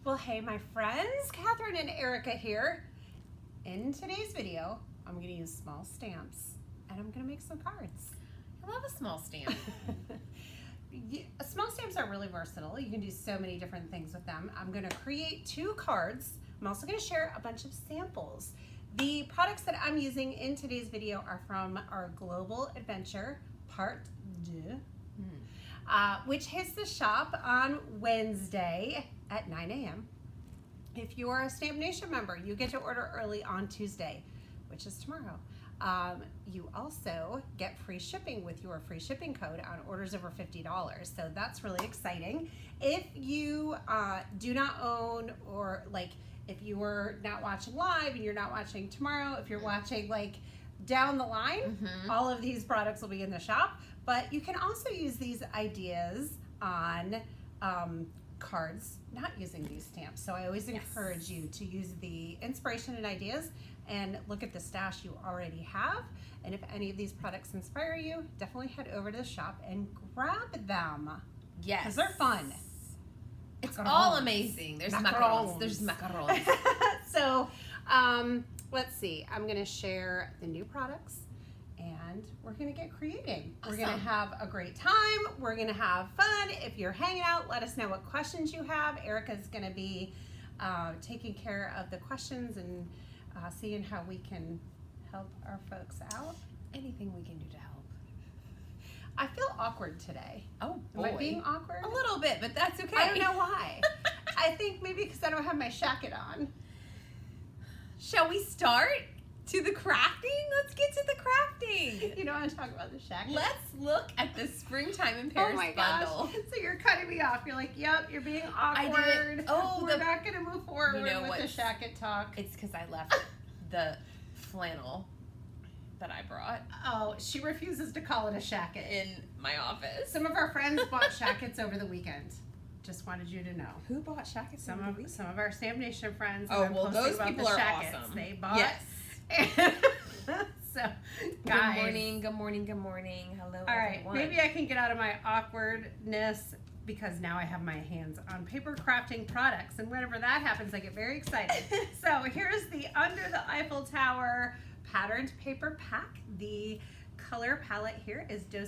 Well, hey, my friends, Catherine and Erica here. In today's video, I'm going to use small stamps and I'm going to make some cards. I love a small stamp. Small stamps are really versatile. You can do so many different things with them. I'm going to create 2 cards. I'm also going to share a bunch of samples. The products that I'm using in today's video are from our global adventure, Part Deux, which hits the shop on Wednesday at 9 a.m. If you are a Stamp Nation member, you get to order early on Tuesday, which is tomorrow. You also get free shipping with your free shipping code on orders over $50. So that's really exciting. If you do not own, or like if you are not watching live and you're not watching tomorrow, if you're watching like down the line, all of these products will be in the shop. But you can also use these ideas on cards, not using these stamps. So I always encourage you to use the inspiration and ideas and look at the stash you already have. And if any of these products inspire you, definitely head over to the shop and grab them. Yes. Because they're fun. It's all amazing. There's macarons. There's macarons. So let's see. I'm going to share the new products and we're going to get creating. Awesome. We're going to have a great time. We're going to have fun. If you're hanging out, let us know what questions you have. Erica's going to be taking care of the questions and seeing how we can help our folks out. Anything we can do to help. I feel awkward today. Oh boy. Am I being awkward? A little bit, but that's okay. I don't know why. I think maybe because I don't have my shacket on. Shall we start to the crafting? Let's get to the crafting. You don't want to talk about the shacket? Let's look at the springtime in Paris bundle. Gosh. So you're cutting me off. You're like, yep, you're being awkward. I did. Oh, we're not going to move forward with the shacket talk. It's because I left the flannel that I brought. Oh, she refuses to call it a shacket. In my office. Some of our friends bought shackets over the weekend. Just wanted you to know. Who bought shackets? Some of our Stamp Nation friends. Oh, well, those people are awesome. They bought. Yes. So, guys. Good morning, good morning, good morning. Hello, all right, everyone. maybe I can get out of my awkwardness because now I have my hands on paper crafting products, and whenever that happens, I get very excited. So here's the Under the Eiffel Tower patterned paper pack. The color palette here is Deux,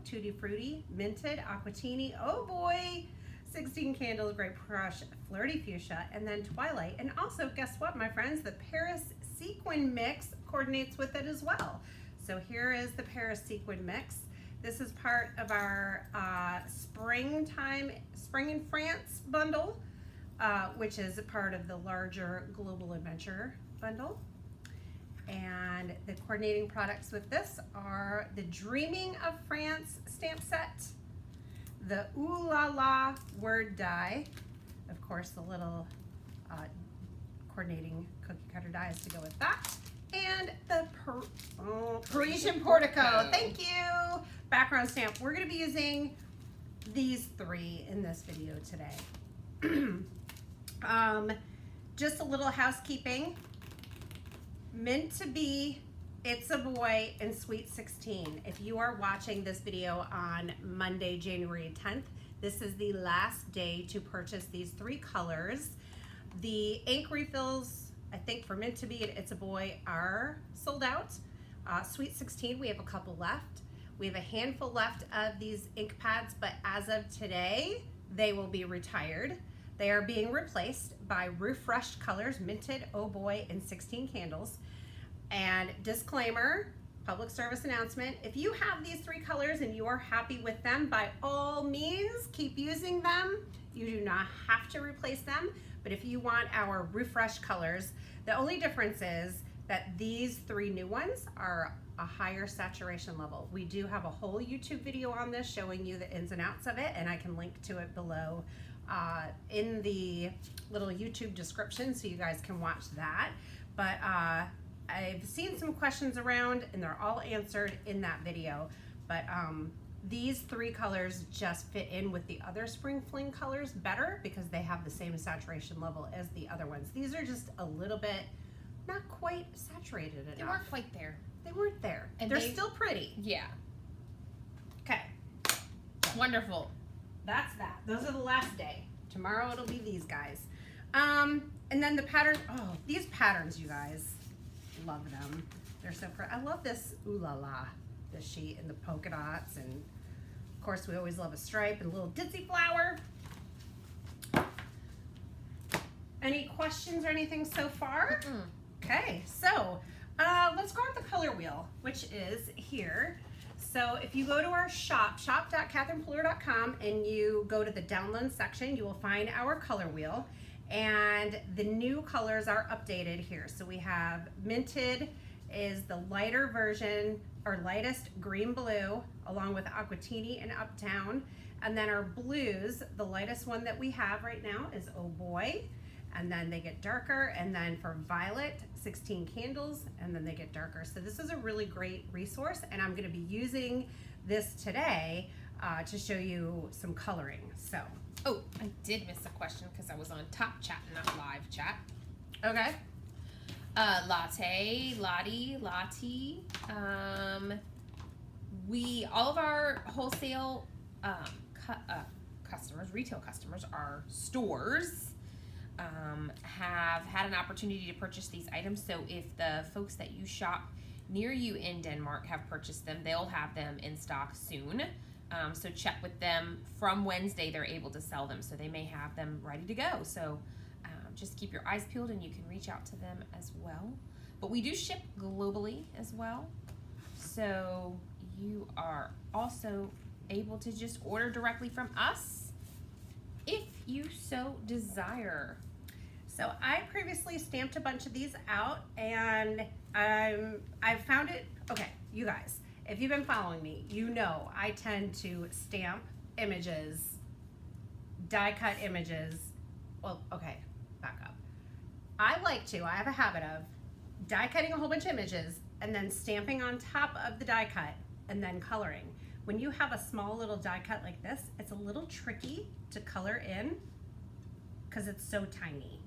Tutti Frutti, Minted, Aquatini, oh boy, 16 Candles, Grape Crush, Flirty Fuchsia, and then Twilight. And also, guess what, my friends? The Paris Sequin mix coordinates with it as well. So here is the Paris Sequin mix. This is part of our Spring in France bundle, which is a part of the larger Global Adventure bundle. And the coordinating products with this are the Dreaming of France stamp set, the LaLa Word Die, of course the little coordinating cookie cutter dies to go with that, and the Parisian Portico. Thank you. Background stamp. We're going to be using these 3 in this video today. Just a little housekeeping. Meant to be, It's a Boy, and Sweet 16. If you are watching this video on Monday, January 10th, this is the last day to purchase these 3 colors. The ink refills, I think for Meant to Be and It's a Boy, are sold out. Sweet 16, we have a couple left. We have a handful left of these ink pads, but as of today, they will be retired. They are being replaced by refreshed colors, Minted, Oh Boy, and 16 Candles. And disclaimer, public service announcement, if you have these 3 colors and you are happy with them, by all means, keep using them. You do not have to replace them, but if you want our refreshed colors, the only difference is that these 3 new ones are a higher saturation level. We do have a whole YouTube video on this showing you the ins and outs of it, and I can link to it below in the little YouTube description so you guys can watch that. But I've seen some questions around and they're all answered in that video. But these 3 colors just fit in with the other Spring Fling colors better because they have the same saturation level as the other ones. These are just a little bit not quite saturated enough. They weren't quite there. They weren't there. And they're still pretty. Yeah. Okay. Wonderful. That's that. Those are the last day. Tomorrow it'll be these guys. And then the pattern, oh, these patterns, you guys, love them. They're so pretty. I love this Ooh La La, this sheet and the polka dots, and of course we always love a stripe and a little ditzy flower. Any questions or anything so far? Okay, so let's grab the color wheel, which is here. So if you go to our shop.catherinepuller.com, and you go to the download section, you will find our color wheel, and the new colors are updated here. So we have Minted is the lighter version, or lightest green blue, along with Aquatini and Uptown. And then our blues, the lightest one that we have right now is Oh Boy. And then they get darker, and then for violet, 16 candles, and then they get darker. So this is a really great resource, and I'm gonna be using this today to show you some coloring, so. Oh, I did miss a question because I was on top chat, not live chat. Okay. Latte, Lottie, Lottie. All of our wholesale customers, retail customers, our stores, have had an opportunity to purchase these items. So if the folks that you shop near you in Denmark have purchased them, they'll have them in stock soon. So check with them. From Wednesday, they're able to sell them, so they may have them ready to go. So just keep your eyes peeled, and you can reach out to them as well. But we do ship globally as well, so you are also able to just order directly from us if you so desire. So I previously stamped a bunch of these out, and I found it, okay, you guys, if you've been following me, you know I tend to stamp images, die cut images. Well, okay, back up. I have a habit of die cutting a whole bunch of images and then stamping on top of the die cut and then coloring. When you have a small little die cut like this, it's a little tricky to color in because it's so tiny.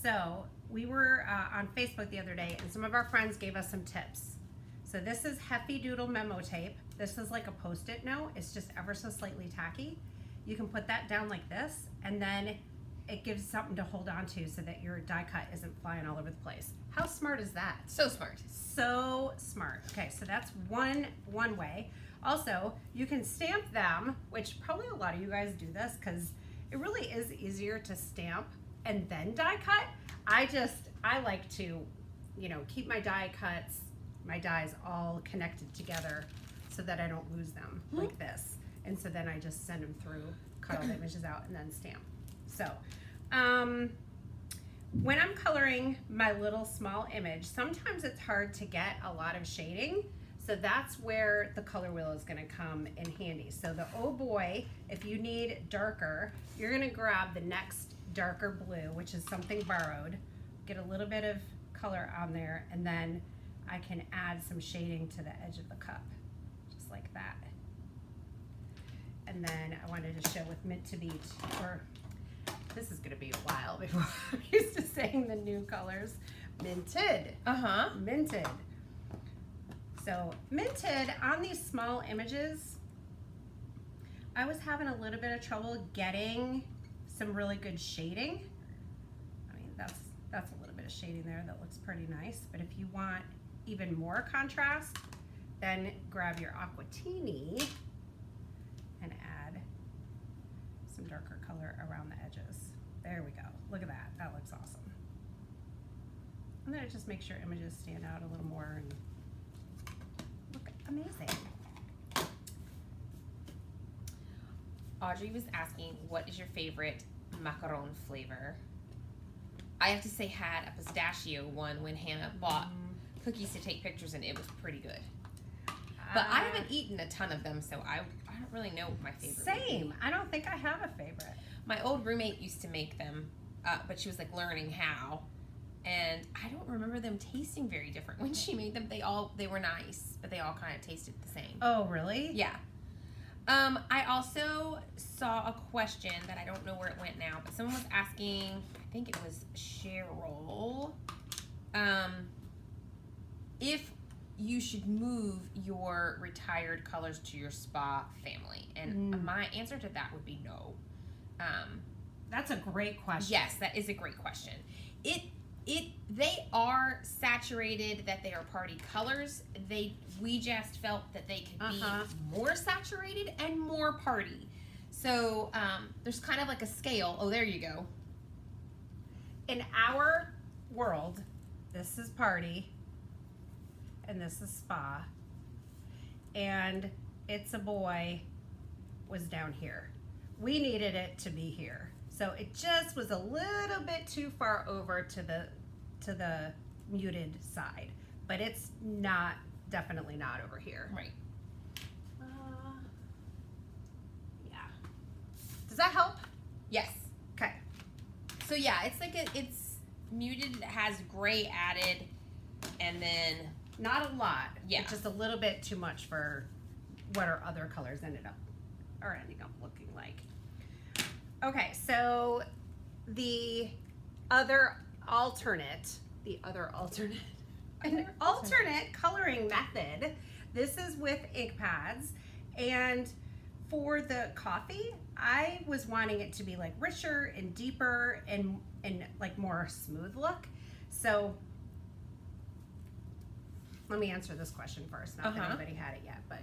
So we were on Facebook the other day, and some of our friends gave us some tips. So this is Hefty Doodle memo tape. This is like a Post-it note. It's just ever so slightly tacky. You can put that down like this, and then it gives something to hold on to so that your die cut isn't flying all over the place. How smart is that? So smart. So smart. Okay, so that's one way. Also, you can stamp them, which probably a lot of you guys do this because it really is easier to stamp and then die cut. I like to, keep my die cuts, my dies all connected together so that I don't lose them like this. And so then I just send them through, cut all the images out, and then stamp. So, when I'm coloring my little small image, sometimes it's hard to get a lot of shading. So that's where the color wheel is gonna come in handy. So the Oh Boy, if you need darker, you're gonna grab the next darker blue, which is something borrowed, get a little bit of color on there, and then I can add some shading to the edge of the cup, just like that. And then I wanted to show with Mint to Beat, or this is gonna be a while before I'm used to saying the new colors. Minted. Minted. So Minted, on these small images, I was having a little bit of trouble getting some really good shading. I mean, that's a little bit of shading there that looks pretty nice. But if you want even more contrast, then grab your Aquatini and add some darker color around the edges. There we go. Look at that. That looks awesome. And then it just makes your images stand out a little more and look amazing. Audrey was asking, what is your favorite macaron flavor? I have to say, had a pistachio one when Hannah bought cookies to take pictures, and it was pretty good. But I haven't eaten a ton of them, so I don't really know what my favorite would be. Same. I don't think I have a favorite. My old roommate used to make them, but she was like learning how, and I don't remember them tasting very different when she made them. They were nice, but they all kind of tasted the same. Oh, really? Yeah. I also saw a question that I don't know where it went now, but someone was asking, I think it was Cheryl, if you should move your retired colors to your spa family. And my answer to that would be no. That's a great question. Yes, that is a great question. They are saturated, that they are party colors. We just felt that they could be more saturated and more party. So there's kind of like a scale. Oh, there you go. In our world, this is party and this is spa, and It's a Boy was down here. We needed it to be here. So it just was a little bit too far over to the muted side, but it's not, definitely not over here. Right. Yeah. Does that help? Yes. Okay. So yeah, it's like it's muted, it has gray added, and then Not a lot. Yeah. It's just a little bit too much for what our other colors ending up looking like. Okay, so the other alternate coloring method, this is with ink pads, and for the coffee, I was wanting it to be like richer and deeper and like more smooth look. So let me answer this question first. Not that anybody had it yet, but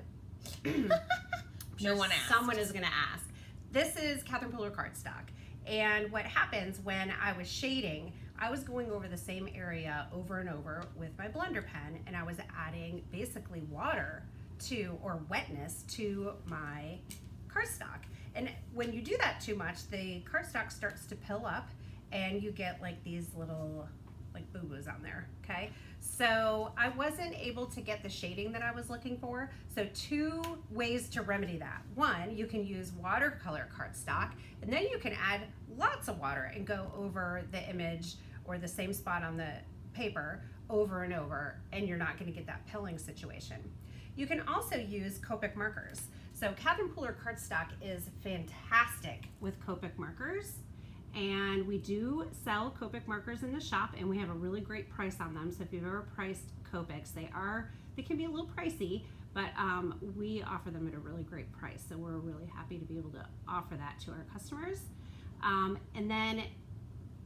no one asked. Someone is going to ask. This is Catherine Pooler cardstock, and what happens when I was shading, I was going over the same area over and over with my blender pen, and I was adding basically water to, or wetness to, my cardstock. And when you do that too much, the cardstock starts to pill up, and you get like these little like boo-boos on there, okay? So I wasn't able to get the shading that I was looking for. So 2 ways to remedy that. One, you can use watercolor cardstock, and then you can add lots of water and go over the image or the same spot on the paper over and over, and you're not gonna get that pilling situation. You can also use Copic markers. So Catherine Pooler cardstock is fantastic with Copic markers. And we do sell Copic markers in the shop, and we have a really great price on them. So if you've ever priced Copics, they can be a little pricey, but we offer them at a really great price. So we're really happy to be able to offer that to our customers. And then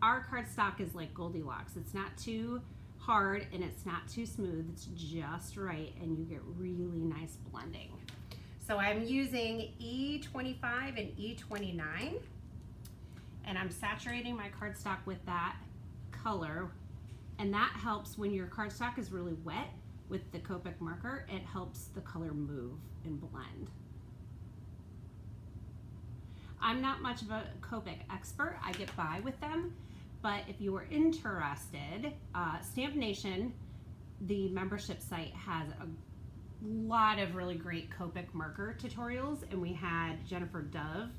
our cardstock is like Goldilocks. It's not too hard and it's not too smooth. It's just right, and you get really nice blending. So I'm using E25 and E29. And I'm saturating my cardstock with that color, and that helps when your cardstock is really wet with the Copic marker. It helps the color move and blend. I'm not much of a Copic expert. I get by with them, but if you are interested, Stamp Nation, the membership site, has a lot of really great Copic marker tutorials, and we had Jennifer Dove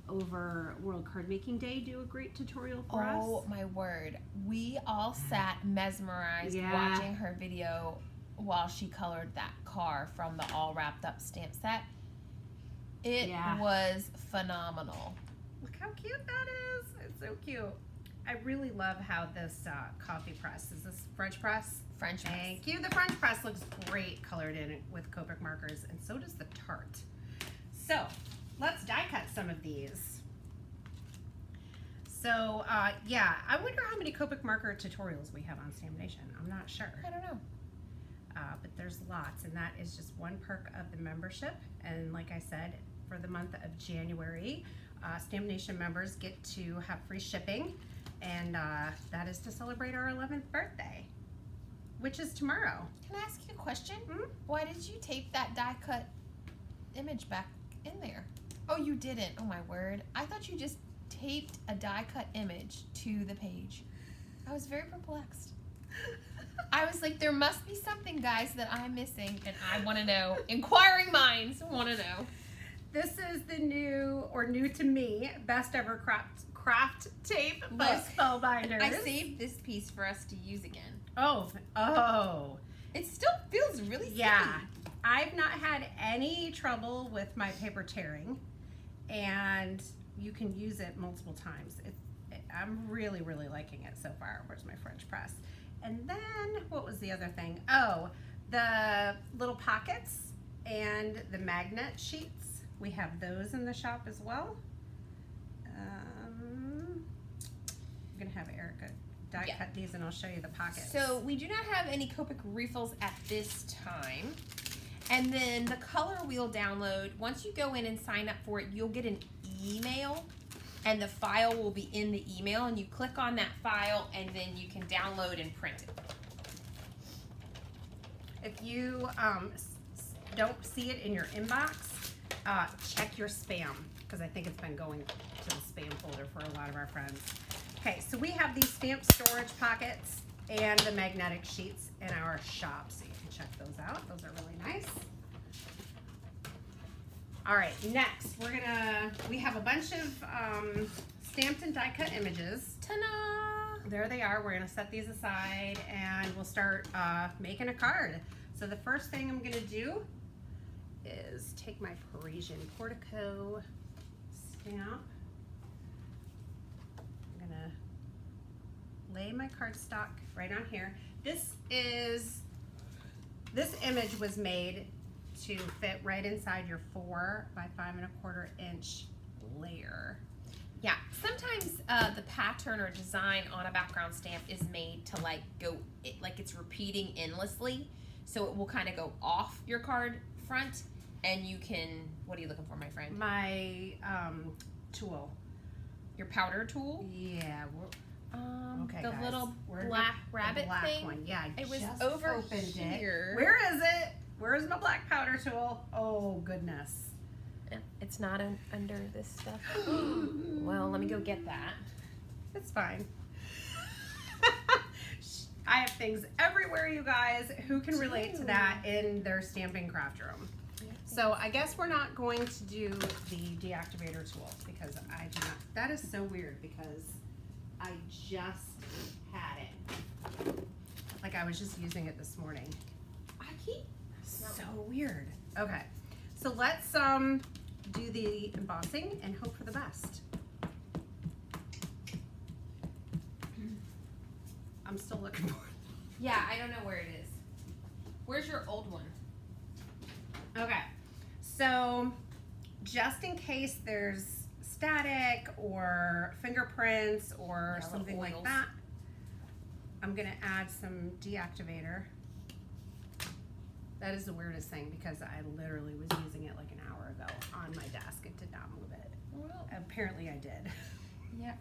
over World Card Making Day do a great tutorial for us. Oh my word. We all sat mesmerized watching her video while she colored that car from the all wrapped up stamp set. It was phenomenal. Look how cute that is. It's so cute. I really love how this coffee press, is this French press? French press. Thank you. The French press looks great colored in with Copic markers, and so does the tart. So let's die cut some of these. So yeah, I wonder how many Copic marker tutorials we have on Stamp Nation. I'm not sure. I don't know. But there's lots, and that is just one perk of the membership. And like I said, for the month of January, Stamp Nation members get to have free shipping, and that is to celebrate our 11th birthday, which is tomorrow. Can I ask you a question? Hmm? Why did you tape that die cut image back in there? Oh, you didn't. Oh my word. I thought you just taped a die cut image to the page. I was very perplexed. I was like, there must be something, guys, that I'm missing, and I want to know. Inquiring minds want to know. This is the new to me, best ever craft tape by Look, Spellbinders. I saved this piece for us to use again. Oh. It still feels really sticky. Yeah. I've not had any trouble with my paper tearing, and you can use it multiple times. I'm really, really liking it so far. Where's my French press? And then, what was the other thing? Oh, the little pockets and the magnet sheets. We have those in the shop as well. I'm gonna have Erica die cut these and I'll show you the pockets. So we do not have any Copic refills at this time. And then the color wheel download, once you go in and sign up for it, you'll get an email and the file will be in the email, and you click on that file and then you can download and print it. If you don't see it in your inbox, check your spam, because I think it's been going to the spam folder for a lot of our friends. Okay, so we have these stamped storage pockets and the magnetic sheets in our shop, so you can check those out. Those are really nice. All right, next we have a bunch of stamped and die cut images. Ta-da! There they are. We're gonna set these aside and we'll start making a card. So the first thing I'm gonna do is take my Parisian Portico stamp. I'm gonna lay my cardstock right on here. This image was made to fit right inside your 4 by 5 1/4 inch layer. Yeah, sometimes the pattern or design on a background stamp is made to like it's repeating endlessly, so it will kind of go off your card front, and you can, what are you looking for, my friend? My tool. Your powder tool? Yeah. Okay, the guys, little we're black the rabbit black thing. one. Yeah, It was just over opened here. It. Where is it? Where's my black powder tool? Oh goodness. It's not under this stuff. Well, let me go get that. It's fine. I have things everywhere, you guys. Who can relate to that in their stamping craft room? So I guess we're not going to do the deactivator tool because I do not. That is so weird because I just had it. Like I was just using it this morning. So weird. Okay, so let's do the embossing and hope for the best. I'm still looking for it. Yeah, I don't know where it is. Where's your old one? Okay, so just in case there's static or fingerprints or something like that, I'm gonna add some deactivator. That is the weirdest thing because I literally was using it like an hour ago on my desk. It did not move it. Well, apparently I did. Yep.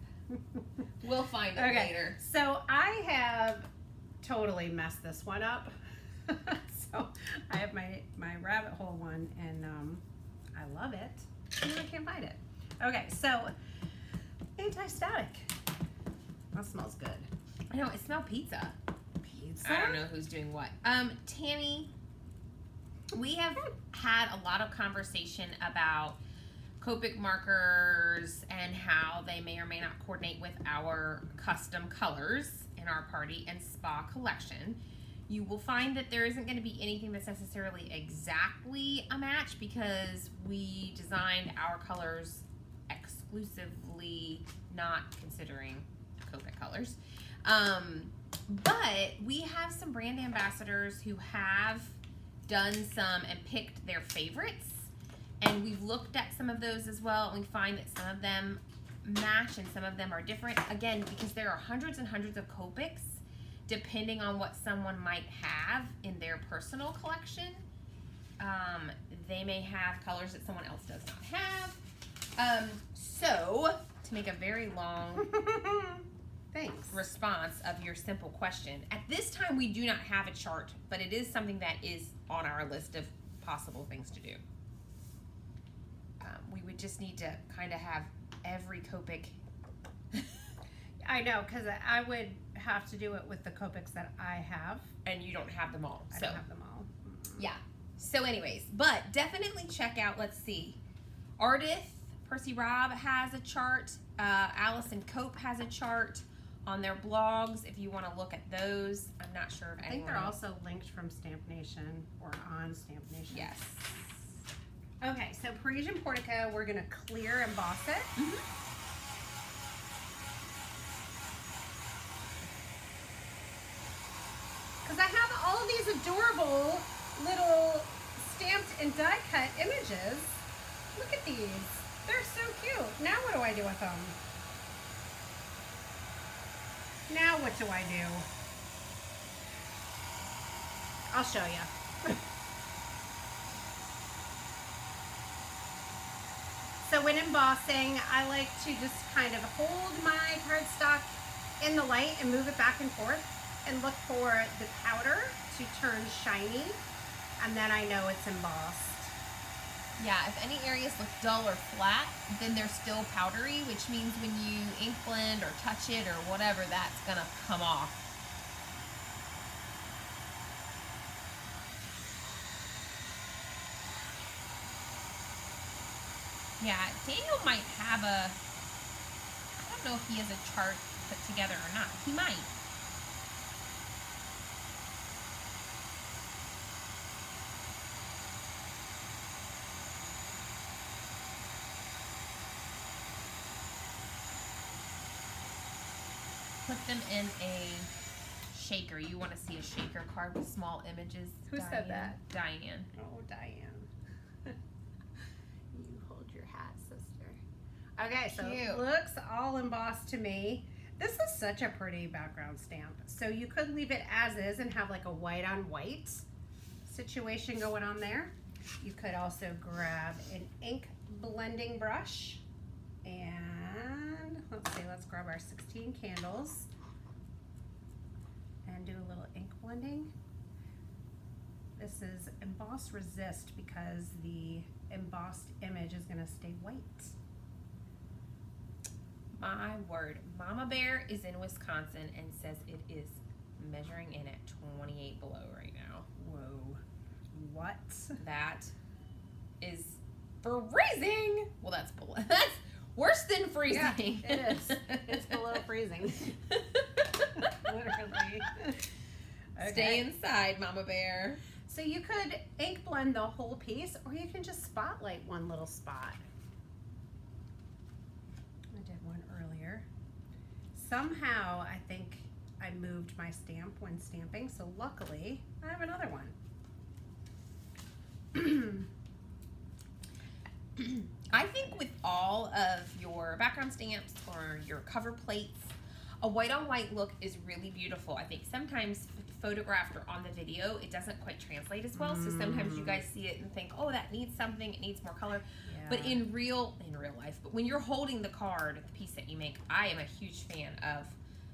We'll find it later. So I have totally messed this one up. So I have my rabbit hole one and I love it. And I can't find it. Okay, so anti-static. That smells good. I know, it smells pizza. Pizza? I don't know who's doing what. Tammy, we have had a lot of conversation about Copic markers and how they may or may not coordinate with our custom colors in our party and spa collection. You will find that there isn't going to be anything that's necessarily exactly a match because we designed our colors exclusively, not considering Copic colors. But we have some brand ambassadors who have done some and picked their favorites, and we've looked at some of those as well, and we find that some of them match and some of them are different, again, because there are hundreds and hundreds of Copics depending on what someone might have in their personal collection. They may have colors that someone else does not have. So to make a very long Thanks. response of your simple question, at this time we do not have a chart, but it is something that is on our list of possible things to do. We would just need to kind of have every Copic. I know, because I would have to do it with the Copics that I have. And you don't have them all. I don't have them all. Mm-hmm. Yeah. So anyways, but definitely check out, let's see, Ardith, Percy Robb has a chart. Allison Cope has a chart on their blogs if you want to look at those. I'm not sure if I think they're also linked from Stamp Nation or on Stamp Nation. Yes. Okay, so Parisian Portico, we're going to clear emboss it. Mm-hmm. Because I have all of these adorable little stamped and die cut images. Look at these. They're so cute. Now what do I do with them? Now what do I do? I'll show you. So when embossing, I like to just kind of hold my cardstock in the light and move it back and forth and look for the powder to turn shiny, and then I know it's embossed. Yeah, if any areas look dull or flat, then they're still powdery, which means when you ink blend or touch it or whatever, that's gonna come off. Yeah, Daniel might have I don't know if he has a chart put together or not. He might. Put them in a shaker. You want to see a shaker card with small images. Who said that? Diane. Oh, Diane. You hold your hat, sister. Okay, so Cute. it looks all embossed to me. This is such a pretty background stamp. So you could leave it as is and have like a white on white situation going on there. You could also grab an ink blending brush and let's grab our 16 candles and do a little ink blending. This is emboss resist because the embossed image is going to stay white. My word, Mama Bear is in Wisconsin and says it is measuring in at 28 below right now. Whoa. What? That is freezing. Well, that's below. That's worse than freezing. Yeah, it is. It's below freezing. Literally. Okay. Stay inside, Mama Bear. So you could ink blend the whole piece, or you can just spotlight one little spot. I did one earlier. Somehow, I think I moved my stamp when stamping, so luckily, I have another one. I think with all of your background stamps or your cover plates, a white on white look is really beautiful. I think sometimes photographed or on the video, it doesn't quite translate as well. So sometimes you guys see it and think, oh, that needs something, it needs more color. Yeah. But in real life, but when you're holding the card, the piece that you make, I am a huge fan of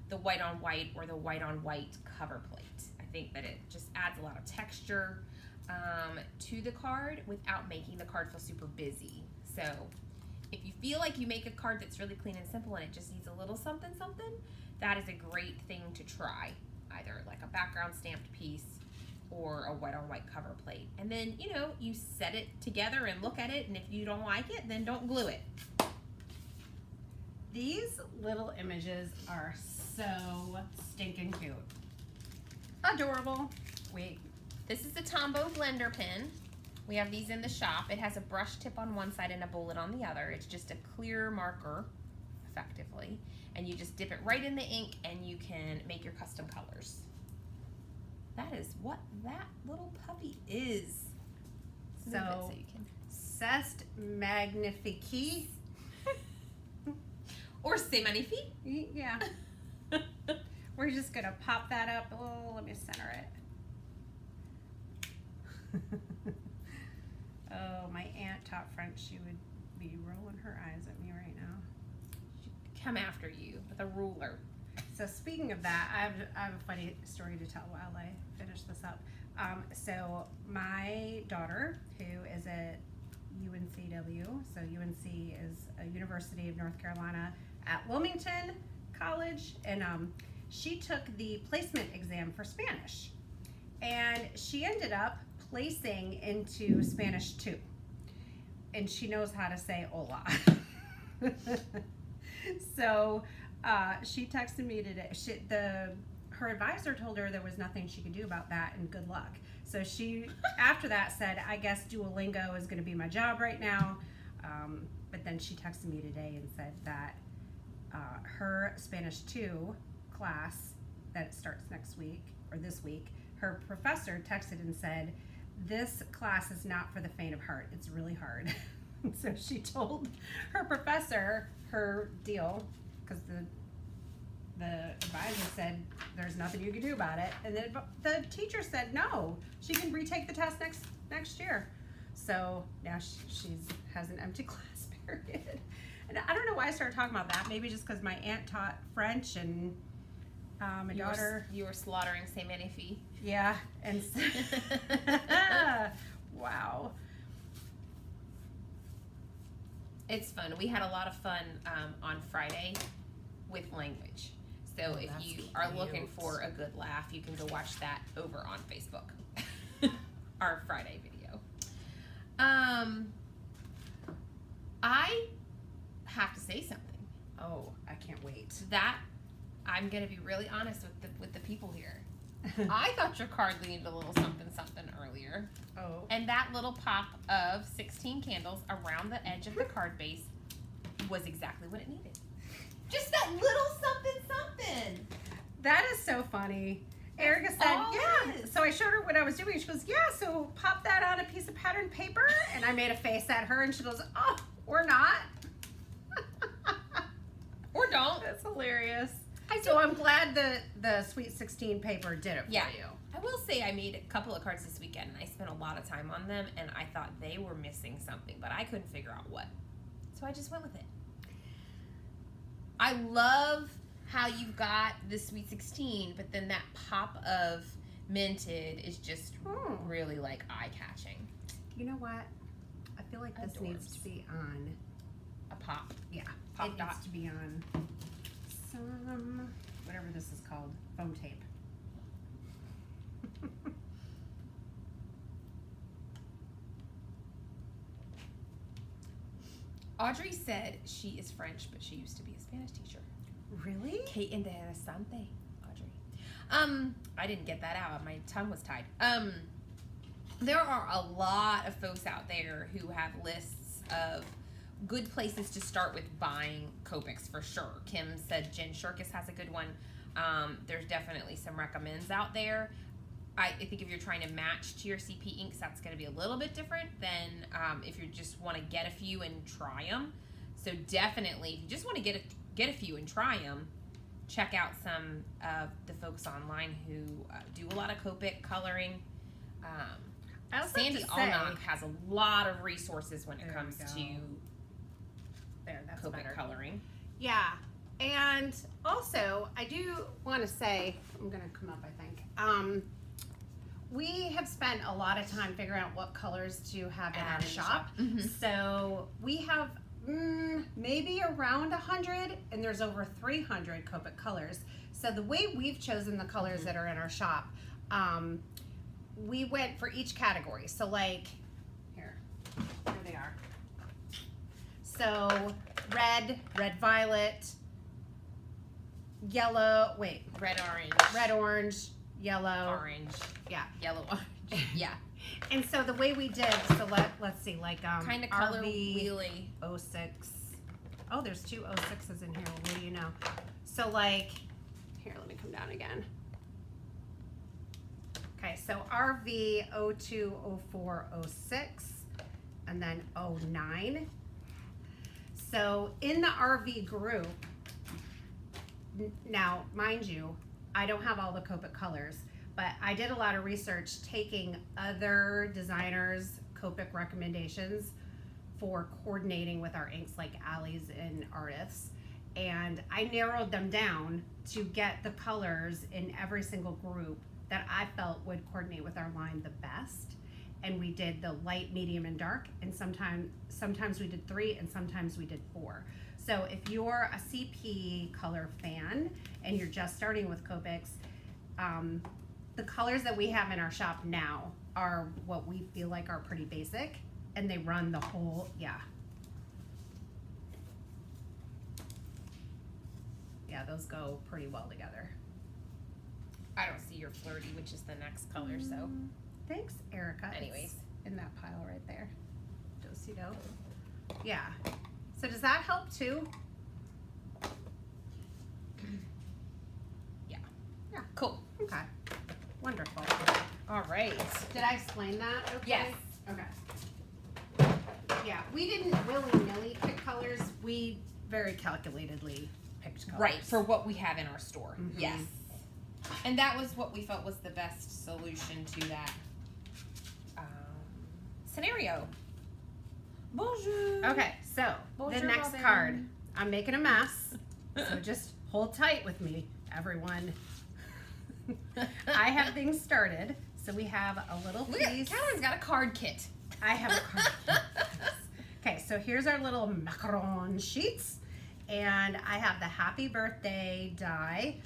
the white on white or the white on white cover plate. I think that it just adds a lot of texture to the card without making the card feel super busy. So if you feel like you make a card that's really clean and simple and it just needs a little something, that is a great thing to try. Either like a background stamped piece or a white on white cover plate. And then, you know, you set it together and look at it, and if you don't like it, then don't glue it. These little images are so stinking cute. Adorable. Wait. This is the Tombow blender pen. We have these in the shop. It has a brush tip on one side and a bullet on the other. It's just a clear marker, effectively. And you just dip it right in the ink and you can make your custom colors. That is what that little puppy is. So you can. Cest Magnifique. Or C'est Magnifique. Yeah. We're just gonna pop that up. Oh, let me center it. Oh, my aunt taught French. She would be rolling her eyes at me right now. She'd come after you with a ruler. So speaking of that, I have a funny story to tell while I finish this up. So my daughter, who is at UNCW, so UNC is a University of North Carolina at Wilmington College, and she took the placement exam for Spanish, and she ended up placing into Spanish 2, and she knows how to say hola. So she texted me today. Her advisor told her there was nothing she could do about that, and good luck. So she, after that, said, I guess Duolingo is going to be my job right now. But then she texted me today and said that her Spanish 2 class that starts next week, or this week, her professor texted and said, this class is not for the faint of heart. It's really hard. So she told her professor her deal, because the the advisor said there's nothing you can do about it, and then the teacher said no, she can retake the test next year. So now she has an empty class period. And I don't know why I started talking about that. Maybe just because my aunt taught French and my daughter. You were slaughtering Saint Magnifique. Yeah, and wow. It's fun. We had a lot of fun on Friday with language. So if you are looking for a good laugh, you can go watch that over on Facebook. Our Friday video. I have to say something. Oh, I can't wait. That I'm gonna be really honest with the people here. I thought your card needed a little something earlier. Oh. And that little pop of 16 candles around the edge of the card base was exactly what it needed. Just that little something. That is so funny. Erica said, yeah. So I showed her what I was doing. She goes, yeah, so pop that on a piece of patterned paper. And I made a face at her, and she goes, oh, or not. Or don't. That's hilarious. So I'm glad the Sweet 16 paper did it for you. I will say I made a couple of cards this weekend, and I spent a lot of time on them, and I thought they were missing something, but I couldn't figure out what. So I just went with it. I love how you've got the Sweet 16, but then that pop of minted is just really like eye-catching. You know what? I feel like this needs to be on a pop. Yeah, pop it dot. needs to be on some, whatever this is called, foam tape. Audrey said she is French, but she used to be a Spanish teacher. Really? Que interesante, Audrey. I didn't get that out. My tongue was tied. There are a lot of folks out there who have lists of good places to start with buying Copics for sure. Kim said Jen Shirkus has a good one. There's definitely some recommends out there. I think if you're trying to match to your CP inks, that's going to be a little bit different than if you just want to get a few and try them. So definitely, if you just want to get a few and try them, check out some of the folks online who do a lot of Copic coloring. Sandy Alnock has a lot of resources when it comes to Copic coloring. Yeah, and also I do want to say, I'm going to come up, I think. We have spent a lot of time figuring out what colors to have in our shop. Mm-hmm. So we have maybe around 100, and there's over 300 Copic colors. So the way we've chosen the colors that are in our shop, we went for each category. So like, here they are. So red, violet, yellow, red, orange, yellow. Orange. Yeah. Yellow, orange. Yeah. And so the way we did, so let's see, like kind of color wheelie. 06. Oh, there's two 06s in here. What do you know? So like, here, let me come down again. Okay, so RV 02, 04, 06, and then 09. So in the RV group, now, mind you, I don't have all the Copic colors, but I did a lot of research taking other designers' Copic recommendations for coordinating with our inks like Allie's and Artists. And I narrowed them down to get the colors in every single group that I felt would coordinate with our line the best. And we did the light, medium, and dark, and sometimes we did 3 and sometimes we did 4. So if you're a CP color fan and you're just starting with Copics, the colors that we have in our shop now are what we feel like are pretty basic, and they run the whole, yeah, those go pretty well together. I don't see your flirty, which is the next color, so. Thanks, Erica. Anyways. It's in that pile right there. Do-si-do. Yeah. So does that help too? Yeah. Yeah. Cool. Okay. Wonderful. All right. Did I explain that? Okay. Yes. Okay. Yeah, we didn't willy-nilly pick colors. We very calculatedly picked picked colors. Right, for what we have in our store. Mhm. Yes. And that was what we felt was the best solution to that scenario. Bonjour. Okay, so Bonjour, the next Robin. card. I'm making a mess, so just hold tight with me, everyone. I have things started. So we have a little Look at piece. Catherine's got a card kit. I have a card. Okay, so here's our little macaron sheets. And I have the happy birthday die,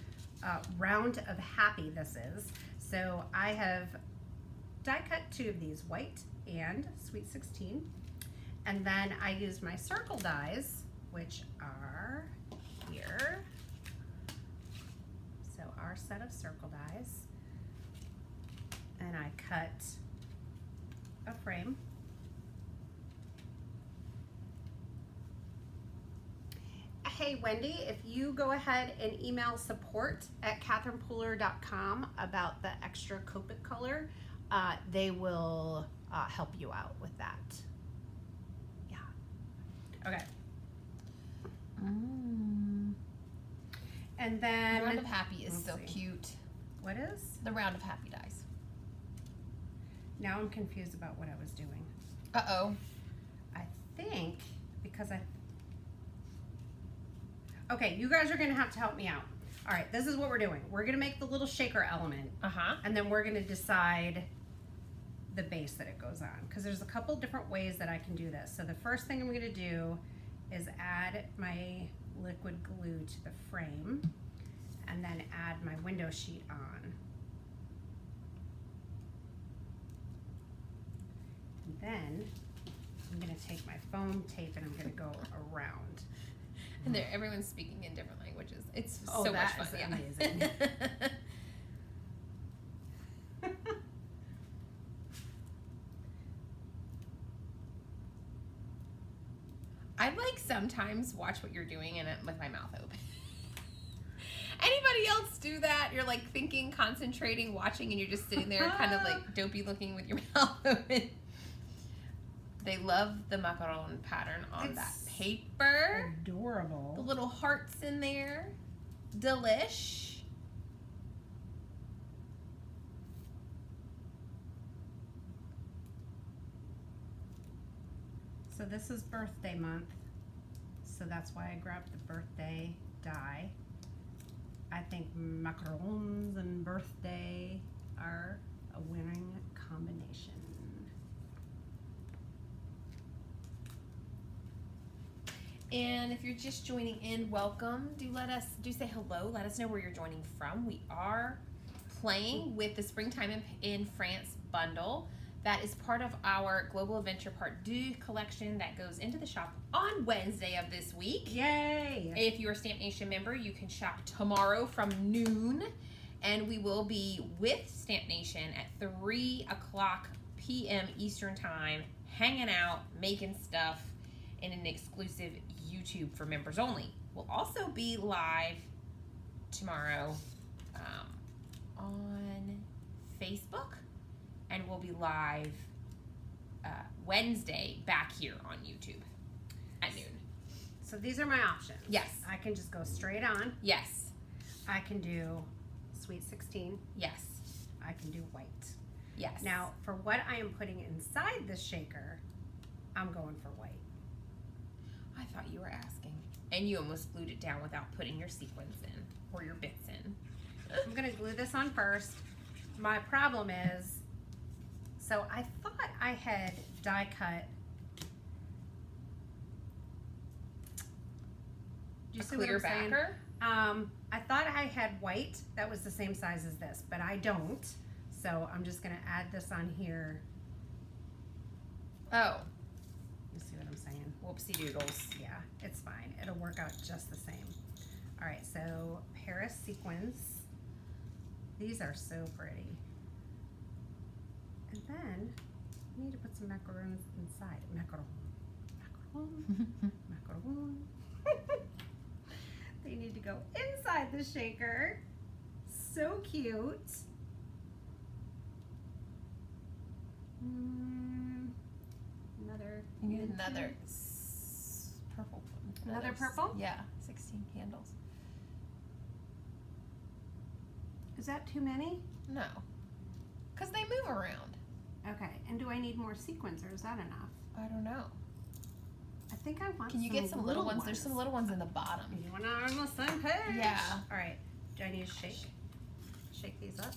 round of happy this is. So I have die cut 2 of these, white and sweet 16. And then I used my circle dies, which are here. So our set of circle dies. And I cut a frame. Hey Wendy, if you go ahead and email support@catherinepooler.com about the extra Copic color, they will help you out with that. Yeah. Okay. And then Round of Happy is let's so see. cute. What is? The Round of Happy dies. Now I'm confused about what I was doing. Uh-oh. I think because okay, you guys are gonna have to help me out. All right, this is what we're doing. We're gonna make the little shaker element, Uh-huh. and then we're gonna decide the base that it goes on, because there's a couple different ways that I can do this. So the first thing I'm gonna do is add my liquid glue to the frame, and then add my window sheet on. And then I'm gonna take my foam tape and I'm gonna go around. And everyone's speaking in different languages. It's Oh, so much that fun. is Yeah. amazing. I like sometimes watch what you're doing and with my mouth open. Anybody else do that? You're like thinking, concentrating, watching, and you're just sitting there kind of like dopey looking with your mouth open. They love the macaron pattern on that It's paper. The Adorable. little hearts in there. Delish. So this is birthday month, so that's why I grabbed the birthday die. I think macarons and birthday are a winning combination. And if you're just joining in, welcome. Do say hello. Let us know where you're joining from. We are playing with the Springtime in France bundle. That is part of our Global Adventure Part Deux collection that goes into the shop on Wednesday of this week. Yay! If you're a Stamp Nation member, you can shop tomorrow from noon. And we will be with Stamp Nation at 3 o'clock p.m. Eastern Time, hanging out, making stuff in an exclusive YouTube for members only. We'll also be live tomorrow on Facebook. And we'll be live Wednesday back here on YouTube at noon. So these are my options. Yes. I can just go straight on. Yes. I can do sweet 16. Yes. I can do white. Yes. Now, for what I am putting inside the shaker, I'm going for white. I thought you were asking. And you almost glued it down without putting your sequins in or your bits in. I'm gonna glue this on first. My problem is, so I thought I had die cut. Do you see what Clear I'm saying? backer? I thought I had white that was the same size as this, but I don't. So I'm just gonna add this on here. Oh, You see what I'm saying? whoopsie doodles. Yeah, it's fine. It'll work out just the same. All right, so Paris sequins. These are so pretty. And then we need to put some macarons inside. Macaron. They need to go inside the shaker. So cute. Another. You need another purple. Another purple? Yeah, 16 candles. Is that too many? No. Because they move around. Okay, and do I need more sequins or is that enough? I don't know. I think I want Can you get some little ones? There's some little ones in the bottom. You want to on the same page? Yeah. All right. Do I need to shake these up?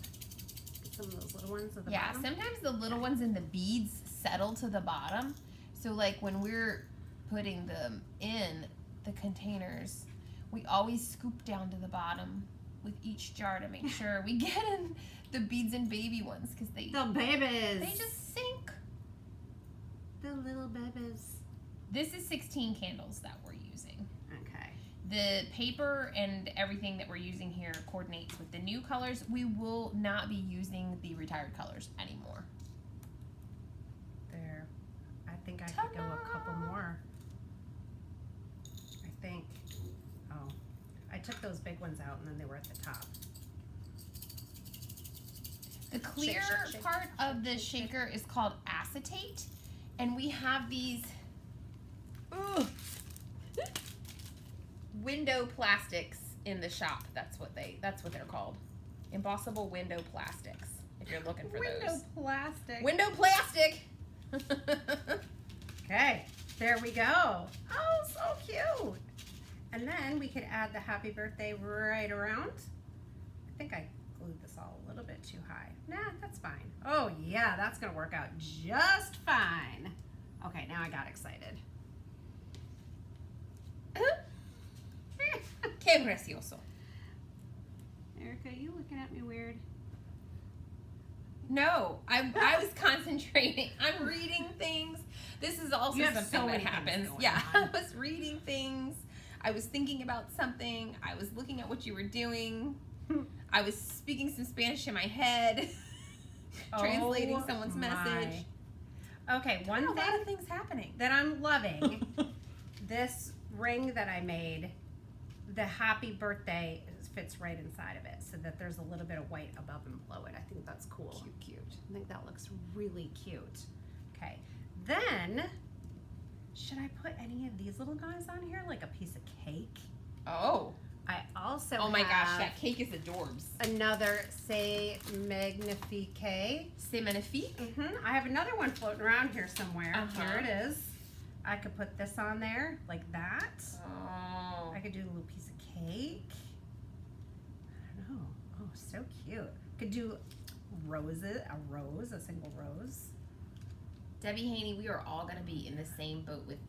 Get some of those little ones at the Yeah, bottom? sometimes the little ones in the beads settle to the bottom. So like when we're putting them in the containers, we always scoop down to the bottom with each jar to make sure we get in the beads and baby ones because The babies. they just sink. The little babies. This is 16 candles that we're using. Okay. The paper and everything that we're using here coordinates with the new colors. We will not be using the retired colors anymore. There. I think I could go a couple more. I think. Oh. I took those big ones out and then they were at the top. The clear shake, part of the shake. shaker is called acetate, and we have these window plastics in the shop. That's what they're called. Embossable window plastics. If you're looking for those. Plastic. Window plastic. Okay, there we go. Oh, so cute. And then we could add the happy birthday right around. I think I glued this all a little bit too high. Nah, that's fine. Oh yeah, that's gonna work out just fine. Okay, now I got excited. Que precioso. Erica, you looking at me weird? No, I was concentrating. I'm reading things. This is also You have something so that many things happens. going Yeah, on. I was reading things. I was thinking about something. I was looking at what you were doing. I was speaking some Spanish in my head, translating someone's message. Okay, one A lot thing of things happening. that I'm loving, this ring that I made, the happy birthday fits right inside of it so that there's a little bit of white above and below it. I think that's cool. Cute. I think that looks really cute. Okay, then should I put any of these little guys on here like a piece of cake? Oh. I also Oh my gosh, have that cake is adorbs. another C'est Magnifique. C'est magnifique. I have another one floating around here somewhere. Uh-huh. Here it is. I could put this on there like that. Oh. I could do a little piece of cake. I don't know. Oh, so cute. Could do roses, a single rose. Debbie Haney, we are all going to be in the same boat with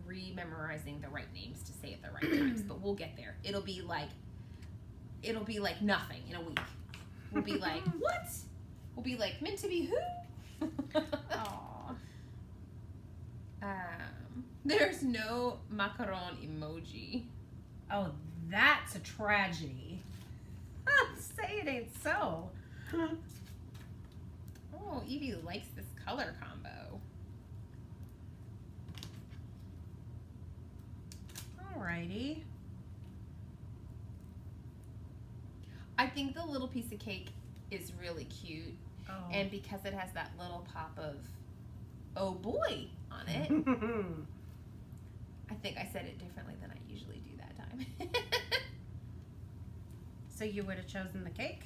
re-memorizing the right names to say at the right times, but we'll get there. It'll be like nothing in a week. We'll be like, what? We'll be like, meant to be who? Aw. There's no macaron emoji. Oh, that's a tragedy. Say it ain't so. Oh, Evie likes this color combo. Alrighty. I think the little piece of cake is really cute. Oh. And because it has that little pop of oh boy on it, I think I said it differently than I usually do that time. So you would have chosen the cake?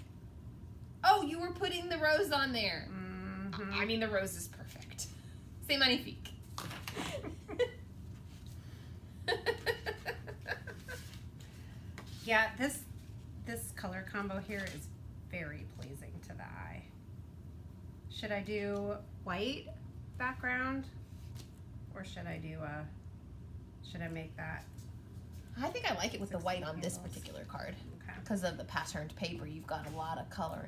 Oh, you were putting the rose on there. Mm-hmm. I mean, the rose is perfect. C'est magnifique. Yeah, this color combo here is very pleasing to the eye. Should I do white background? Or should I make that? I think I like it with the white on this Candles. particular card. Okay. Because of the patterned paper, you've got a lot of color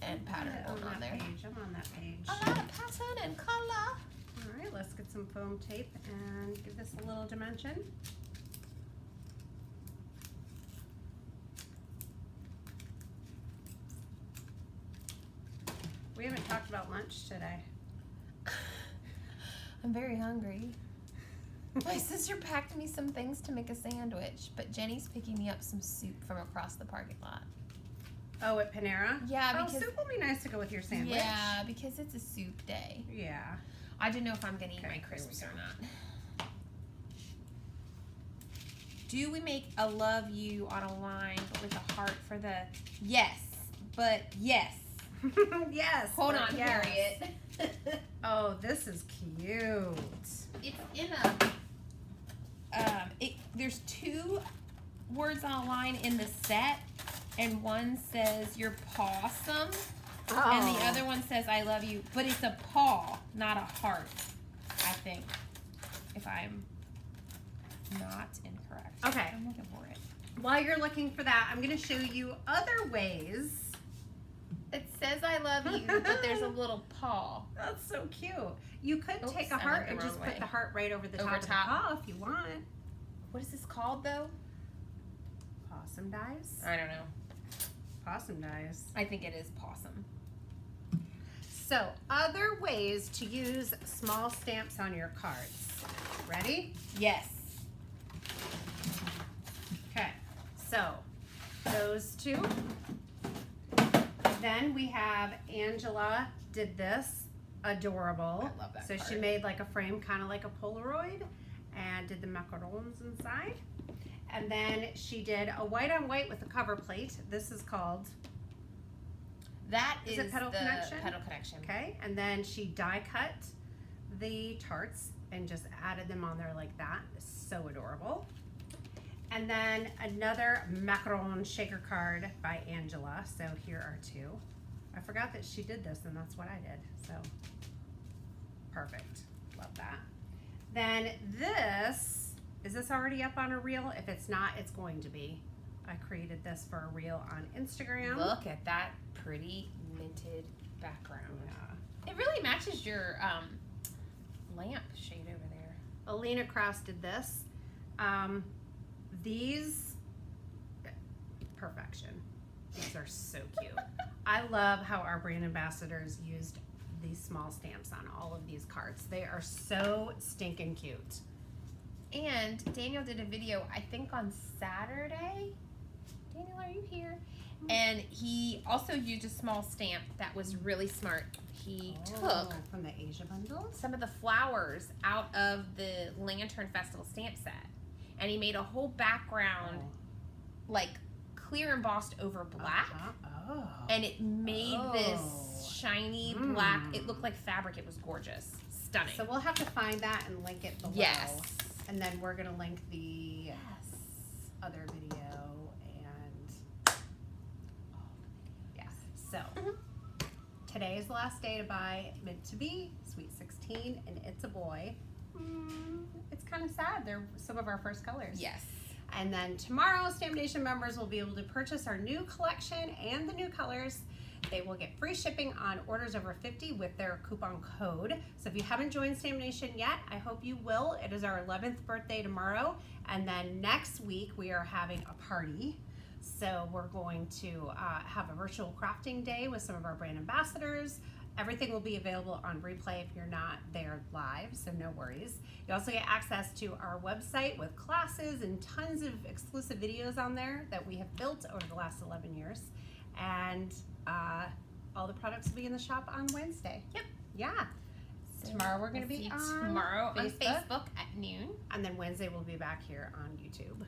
and pattern Yeah, going on there. Page. I'm on that page. A lot of pattern and color. All right, let's get some foam tape and give this a little dimension. We haven't talked about lunch today. I'm very hungry. My sister packed me some things to make a sandwich, but Jenny's picking me up some soup from across the parking lot. Oh, at Panera? Yeah, Oh, because soup will be nice to go with your sandwich. yeah, because it's a soup day. Yeah. I didn't know if I'm gonna eat Okay, my here we crisps go. or not. Do we make a love you on a line but with a heart for the yes? but yes. Yes. Hold on, yes. Harriet. Oh, this is cute. It's in a. There's 2 words on a line in the set, and one says "You're pawsome," and the other one says "I love you," but it's a paw, not a heart. I think, if I'm not incorrect. Okay. I'm looking for it. While you're looking for that, I'm going to show you other ways. It says "I love you," but there's a little paw. That's so cute. You could Oops, take a I heart went the and just wrong put way. the heart right over the Over top of the top. paw if you want. What is this called, though? Possum dies. I don't know. Possum dies. I think it is possum. So, other ways to use small stamps on your cards. Ready? Yes. Okay. So, those 2. Then we have Angela did this. Adorable. I love that So card. she made like a frame, kind of like a Polaroid, and did the macarons inside. And then she did a white on white with a cover plate. This is called, That Is is it Petal the Connection? Petal Connection. okay? And then she die cut the tarts and just added them on there like that. So adorable. And then another macaron shaker card by Angela. So here are 2. I forgot that she did this, and that's what I did. So perfect. Love that. Then this, is this already up on a reel? If it's not, it's going to be. I created this for a reel on Instagram. Look at that pretty minted background. Yeah. It really matches your lamp shade over there. Alina Krause did this. These, perfection. These are so cute. I love how our brand ambassadors used these small stamps on all of these cards. They are so stinking cute. And Daniel did a video, I think on Saturday. Daniel, are you here? And he also used a small stamp that was really smart. He took from the Asia bundles. some of the flowers out of the Lantern Festival stamp set. And he made a whole background, like clear embossed over black. Oh. And it made this shiny black, it looked like fabric. It was gorgeous. Stunning. So we'll have to find that and link it below. Yes. And then we're gonna link the Yes. other video and yes. So today is the last day to buy Meant to Be, Sweet 16, and It's a Boy. It's kind of sad. They're some of our first colors. Yes. And then tomorrow, Stamp Nation members will be able to purchase our new collection and the new colors. They will get free shipping on orders over 50 with their coupon code. So if you haven't joined Stamp Nation yet, I hope you will. It is our 11th birthday tomorrow. And then next week, we are having a party. So we're going to have a virtual crafting day with some of our brand ambassadors. Everything will be available on replay if you're not there live, so no worries. You also get access to our website with classes and tons of exclusive videos on there that we have built over the last 11 years. And all the products will be in the shop on Wednesday. Yep. Yeah. So Tomorrow we're going to we'll be see on tomorrow on Facebook. Facebook at noon. And then Wednesday we'll be back here on YouTube.